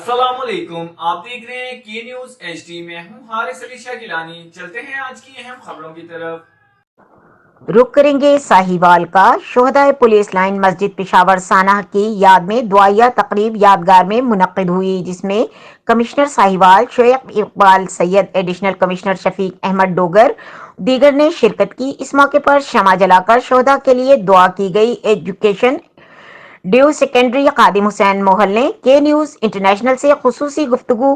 अस्सलाम वालेकुम, आप देख रहे हैं के न्यूज HD में हूं हारिस अली शाह गिलानी। चलते हैं आज की अहम खबरों की तरफ। रुक करेंगे साहिवाल का। शोहदाए पुलिस लाइन मस्जिद पेशावर साना की याद में दुआया तकरीब यादगार में मुनक्किद हुई, जिसमें commissioner Sahiwal Shoaib Iqbal Syed, additional commissioner Shafiq Ahmed Dogar दीगर ने शिरकत की। इस मौके पर शमा जलाकर शोहदा के लिए दुआ की गई। एजुकेशन ड्यू सेकेंडरी कादिम हुसैन मोहल ने के न्यूज इंटरनेशनल से खुसूसी गुफ्तगू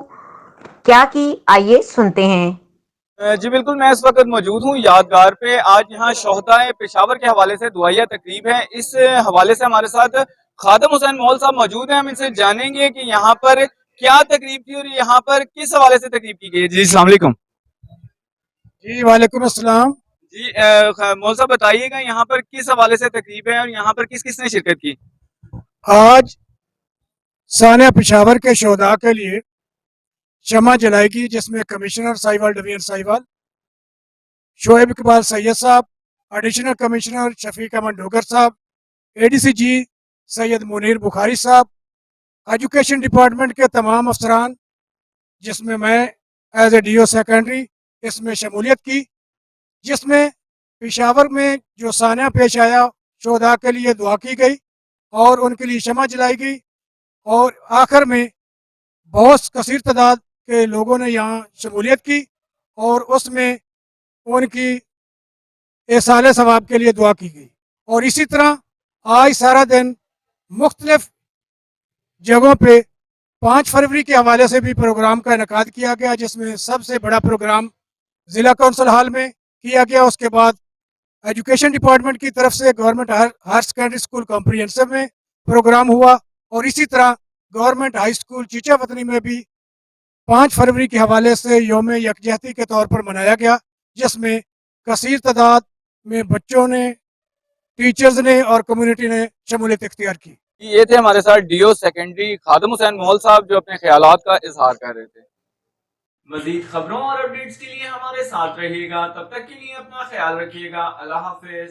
क्या की, आइए सुनते हैं। जी बिल्कुल, मैं इस वक्त मौजूद हूँ यादगार पे। आज यहाँ शोहदाए पेशावर के हवाले से दुआया तकरीब है। इस हवाले से हमारे साथ खादिम हुसैन मोहल साहब मौजूद हैं। हम इनसे जानेंगे कि यहाँ पर क्या तकरीब थी और यहाँ पर किस हवाले से तकरीब की गई है। जी अस्सलाम वालेकुम। जी वालेकुम अस्सलाम। जी मोहल साहब बताइएगा यहाँ पर किस हवाले से तकरीब है और यहाँ पर किस किस ने शिरकत की। आज सानिया पेशावर के शोधा के लिए शमा जलाएगी, जिसमें कमिश्नर साहिवाल डिवीजन साहिवाल शोएब इकबाल सैयद साहब, एडिशनल कमिश्नर शफीक अहमद डोगर साहब, ADC जी सैयद मुनीर बुखारी साहब, एजुकेशन डिपार्टमेंट के तमाम अफसरान, जिसमें मैं एज ए DO सेकेंडरी इसमें शमूलियत की, जिसमें पेशावर में जो सानिया पेश आया शोधा के लिए दुआ की गई और उनके लिए शमा जलाई गई। और आखिर में बहुत कसीर तादाद के लोगों ने यहाँ शमूलियत की और उसमें उनकी एसाल सवाब के लिए दुआ की गई। और इसी तरह आज सारा दिन मुख्तलिफ जगहों पे 5 फरवरी के हवाले से भी प्रोग्राम का इनकाद किया गया, जिसमें सबसे बड़ा प्रोग्राम ज़िला कौंसिल हॉल में किया गया। उसके बाद एजुकेशन डिपार्टमेंट की तरफ से government higher secondary school comprehensive में प्रोग्राम हुआ और इसी तरह government high school Chichawatni में भी 5 फरवरी के हवाले से यौम यकजहती के तौर पर मनाया गया, जिसमें कसीर तादाद में बच्चों ने, टीचर्स ने और कम्युनिटी ने शमूलियत इख्तियार की। ये थे हमारे साथ DO सेकेंडरी खादिम हुसैन मोहल साहब जो अपने ख्यालात का इजहार कर रहे थे। मजीद खबरों और अपडेट्स के लिए हमारे साथ रहिएगा। तब तक के लिए अपना ख्याल रखिएगा। अल्लाह हाफिज।